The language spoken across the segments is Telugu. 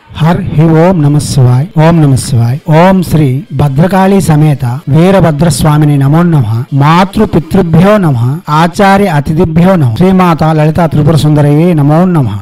హర్ హి ఓం నమ శివాయ్. ఓం నమ శివాయ్. ఓం శ్రీ భద్రకాళీ సమేత వీరభద్రస్వామిని నమో నమః. మాతృ పితృభ్యో నమః. ఆచార్య అతిథిభ్యో నమః. శ్రీమాత లలితా త్రిపుర సుందరయే నమో నమః.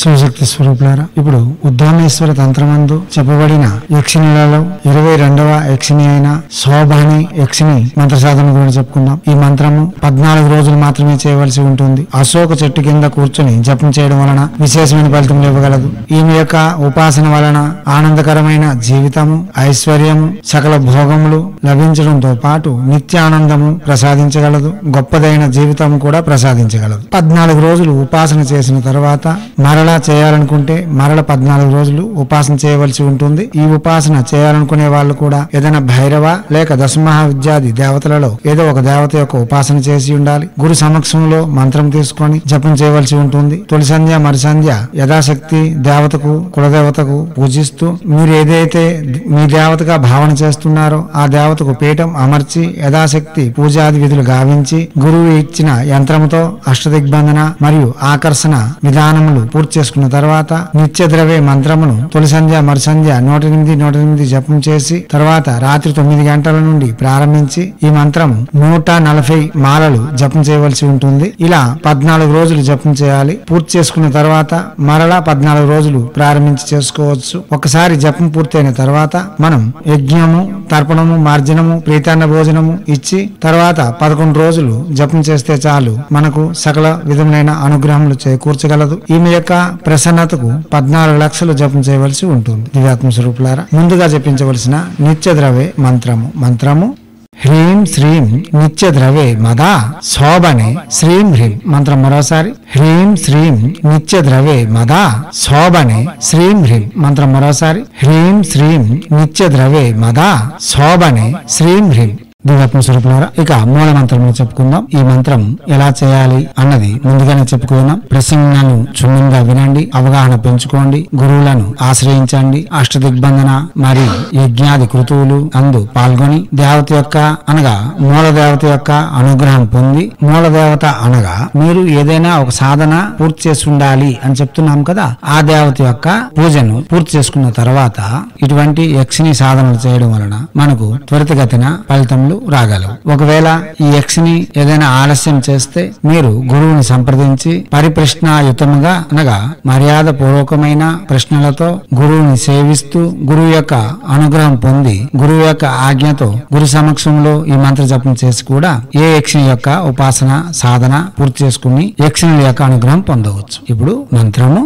శివశక్తి స్వరూపులారా, ఇప్పుడు ఉద్దామేశ్వర తంత్రమందు చెప్పబడిన యక్షిణులలో 22వ యక్షిణి అయిన శోభాని యక్షిణి మంత్ర సాధన గురించి చెప్పుకుందాం. ఈ మంత్రము 14 రోజులు మాత్రమే చేయవలసి ఉంటుంది. అశోక చెట్టు కింద కూర్చొని జపం చేయడం వలన విశేషమైన ఫలితం ఇవ్వగలదు. ఈమె యొక్క ఉపాసన వలన ఆనందకరమైన జీవితము, ఐశ్వర్యము, సకల భోగములు లభించడంతో పాటు నిత్యానందము ప్రసాదించగలదు. గొప్పదైన జీవితం కూడా ప్రసాదించగలదు. 14 రోజులు ఉపాసన చేసిన తర్వాత మరలా చేయాలనుకుంటే మరల 14 రోజులు ఉపాసన చేయవలసి ఉంటుంది. ఈ ఉపాసన చేయాలనుకునే వాళ్ళు కూడా ఏదైనా భైరవ లేక దశమహా విద్యాది దేవతలలో ఏదో ఒక దేవత యొక్క ఉపాసన చేసి ఉండాలి. గురు సమక్షంలో మంత్రం తీసుకొని జపం చేయవలసి ఉంటుంది. తొలి సంధ్య మరి సంధ్య యథాశక్తి దేవతకు కులదేవతకు పూజిస్తూ మీరు ఏదైతే మీ దేవతగా భావన చేస్తున్నారో ఆ దేవతకు పీఠం అమర్చి యథాశక్తి పూజాది విధులు గావించి గురువు ఇచ్చిన యంత్రముతో అష్టదిగ్బంధన మరియు ఆకర్షణ విధానములు పూర్తి చేసుకున్న తర్వాత నిత్య ద్రవ్య మంత్రమును తొలి సంధ్య మరి సంధ్య 108 జపం చేసి తర్వాత రాత్రి 9 గంటల నుండి ప్రారంభించి ఈ మంత్రం 140 మాలలు జపం చేయవలసి ఉంటుంది. ఇలా 14 రోజులు జపం చేయాలి. పూర్తి చేసుకున్న తర్వాత మరలా 14 రోజులు ప్రారంభించి చేసుకోవచ్చు. ఒకసారి జపం పూర్తయిన తర్వాత మనం యజ్ఞము, తర్పణము, మార్జనము, ప్రీతాన్న భోజనము ఇచ్చి తర్వాత 11 రోజులు జపం చేస్తే చాలు మనకు సకల విధములైన అనుగ్రహములు చేకూర్చగలదు. ఈమె యొక్క ప్రసన్నతకు 14 లక్షలు జపం చేయవలసి ఉంటుంది. దివ్యాత్మ స్వరూపులారా, ముందుగా జపించవలసిన నిత్య ద్రవ్య మంత్రము హ్రీం శ్రీం నిత్య ద్రవే మదా శోభనే శ్రీం హ్రీం. మంత్రం మరోసారి హ్రీం శ్రీం నిత్య ద్రవే మదా శోభనే శ్రీం హ్రీం. మంత్రం మరోసారి హ్రీం శ్రీం నిత్య ద్రవే మదా శోభనే శ్రీం హ్రీం. దివ్యాత్మ స్వరూపులారా, ఇక మూల మంత్రం చెప్పుకుందాం. ఈ మంత్రం ఎలా చేయాలి అన్నది ముందుగానే చెప్పుకున్నాం. ప్రసంగాలను క్షుణ్ణంగా వినండి, అవగాహన పెంచుకోండి, గురువులను ఆశ్రయించండి. అష్టదిగ్బంధన మరియు యజ్ఞాది కృతువులు అందు పాల్గొని దేవత యొక్క అనగా మూల దేవత యొక్క అనుగ్రహం పొంది, మూల దేవత అనగా మీరు ఏదైనా ఒక సాధన పూర్తి చేసి ఉండాలి అని చెప్తున్నాం కదా, ఆ దేవత యొక్క పూజను పూర్తి చేసుకున్న తర్వాత ఇటువంటి యక్షిని సాధనలు చేయడం వలన మనకు త్వరితగతిన ఫలితం రాగలవు. ఒకవేళ ఈ యక్షిని ఏదైనా ఆలస్యం చేస్తే మీరు గురువుని సంప్రదించి పరిప్రశ్నాయుతముగా అనగా మర్యాద పూర్వకమైన ప్రశ్నలతో గురువుని సేవిస్తూ గురువు యొక్క అనుగ్రహం పొంది గురువు యొక్క ఆజ్ఞతో గురు సమక్షంలో ఈ మంత్ర జపం చేసి కూడా ఏ యక్షిని యొక్క ఉపాసన సాధన పూర్తి చేసుకుని యక్షిణుల యొక్క అనుగ్రహం పొందవచ్చు. ఇప్పుడు మంత్రము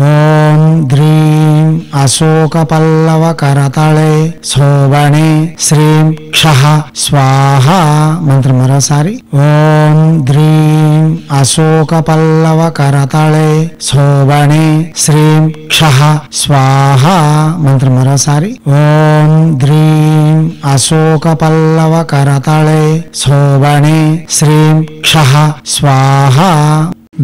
ఓం ధ్రీం అశోక పల్లవ కరతళే శోభనే శ్రీం క్షః స్వాహ. మంత్రం మరోసారి ఓం ధ్రీం అశోక పల్లవ కరతళే శోభనే శ్రీం క్షః స్వాహ. మంత్రం మరోసారి ఓం ధ్రీం అశోక పల్లవ కరతళే శోభనే శ్రీం క్షః స్వాహ.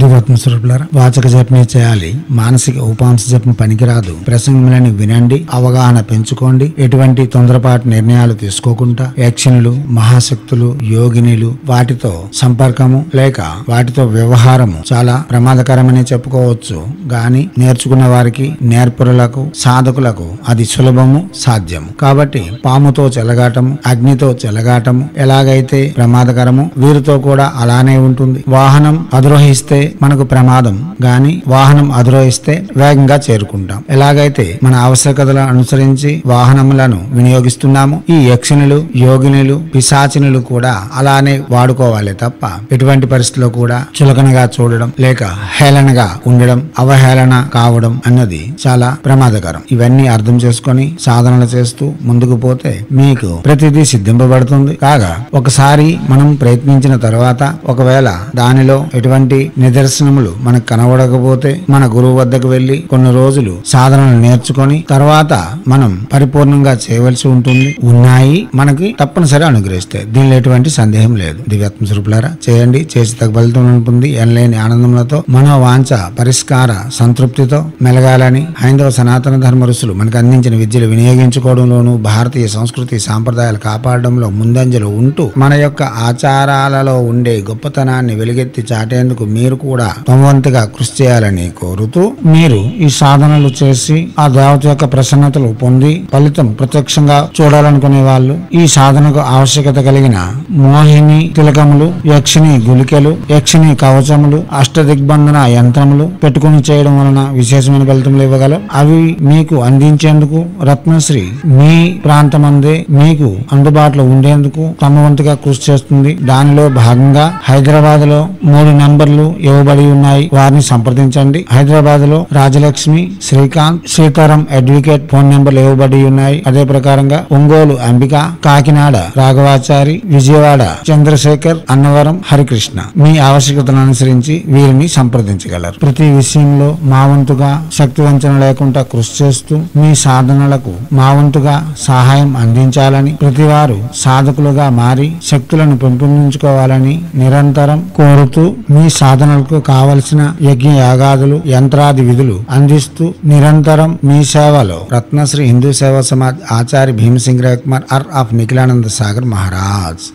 దివ్యాత్మ స్వరూపులారా, వాచక జపమే చేయాలి. మానసిక ఉపాంశ జపం పనికిరాదు. ప్రసంగములను వినండి, అవగాహన పెంచుకోండి. ఎటువంటి తొందరపాటు నిర్ణయాలు తీసుకోకుండా యక్షిణులు, మహాశక్తులు, యోగినులు వాటితో సంపర్కము లేక వాటితో వ్యవహారము చాలా ప్రమాదకరమని చెప్పుకోవచ్చు. గాని నేర్చుకున్న వారికి, నేర్పరులకు, సాధకులకు అది సులభము, సాధ్యము. కాబట్టి పాముతో చెలగాటము, అగ్నితో చెలగాటము ఎలాగైతే ప్రమాదకరము వీరితో కూడా అలానే ఉంటుంది. వాహనం అధిరోహిస్తే మనకు ప్రమాదం, గాని వాహనం అధిరోహిస్తే వేగంగా చేరుకుంటాం. ఎలాగైతే మన ఆవశ్యకతలను అనుసరించి వాహనములను వినియోగిస్తున్నాము, ఈ యక్షిణులు, యోగినులు, పిశాచినులు కూడా అలానే వాడుకోవాలి తప్ప ఎటువంటి పరిస్థితిలో కూడా చులకనగా చూడడం లేక హేళనగా ఉండడం, అవహేళన కావడం అన్నది చాలా ప్రమాదకరం. ఇవన్నీ అర్థం చేసుకొని సాధనలు చేస్తూ ముందుకు పోతే మీకు ప్రతిదీ సిద్ధింపబడుతుంది. కాగా ఒకసారి మనం ప్రయత్నించిన తర్వాత ఒకవేళ దానిలో ఎటువంటి నిదర్శనములు మనకు కనబడకపోతే మన గురువు వద్దకు వెళ్లి కొన్ని రోజులు సాధనలు నేర్చుకొని తర్వాత మనం పరిపూర్ణంగా చేయవలసి ఉంటుంది. ఉన్నాయి మనకి తప్పనిసరి అనుగ్రహిస్తాయి. దీనిలో ఎటువంటి సందేహం లేదు. దివ్యాత్మ స్వరూపులారా, చేయండి. చేసి తగ్గ ఫలితం ఉంటుంది. ఎనలేని ఆనందములతో మనోవాంఛ పరిష్కార సంతృప్తితో మెలగాలని హైందవ సనాతన ధర్మ ఋషులు మనకు అందించిన విద్యలు వినియోగించుకోవడంలోనూ భారతీయ సంస్కృతి సాంప్రదాయాలు కాపాడడంలో ముందంజలో ఉంటూ మన యొక్క ఆచారాలలో ఉండే గొప్పతనాన్ని వెలుగెత్తి చాటేందుకు మీరు అందరూ కూడా తమ వంతుగా కృషి చేయాలని కోరుతూ, మీరు ఈ సాధనలు చేసి ఆ దేవత యొక్క ప్రసన్నతలు పొంది ఫలితం ప్రత్యక్షంగా చూడాలనుకునే వాళ్ళు ఈ సాధనకు ఆవశ్యకత కలిగిన మోహిని తిలకములు, యక్షిని గుళికలు, యక్షిని కవచములు, అష్టదిగ్బంధన యంత్రములు పెట్టుకుని చేయడం వలన విశేషమైన ఫలితములు ఇవ్వగలవు. అవి మీకు అందించేందుకు రత్నశ్రీ మీ ప్రాంతమందే మీకు అందుబాటులో ఉండేందుకు తమ వంతుగా కృషి చేస్తుంది. దానిలో భాగంగా హైదరాబాద్ లో 3 నంబర్లు ఇవ్వబడి ఉన్నాయి. వారిని సంప్రదించండి. హైదరాబాద్ లో రాజలక్ష్మి, శ్రీకాంత్, సీతారాం అడ్వకేట్ ఫోన్ నెంబర్లు ఇవ్వబడి ఉన్నాయి. అదే ప్రకారంగా ఒంగోలు అంబిక, కాకినాడ రాఘవాచారి, విజయవాడ చంద్రశేఖర్, అన్నవరం హరికృష్ణ మీ ఆవశ్యకతను అనుసరించి వీరిని సంప్రదించగలరు. ప్రతి విషయంలో మా వంతుగా శక్తి వంచన లేకుండా కృషి చేస్తూ మీ సాధనలకు మా వంతుగా సహాయం అందించాలని, ప్రతివారు సాధకులుగా మారి శక్తులను పెంపొందించుకోవాలని నిరంతరం కోరుతూ మీ సాధనలకు కావలసిన యజ్ఞ యాగాదులు, యంత్రాది విధులు అందిస్తూ నిరంతరం మీ సేవలో రత్నశ్రీ హిందూ సేవా సమాజ్ ఆచార్య భీమసింగ్ కుమార్ ఆఫ్ నిఖిలానంద సాగర్ మహారాజ్.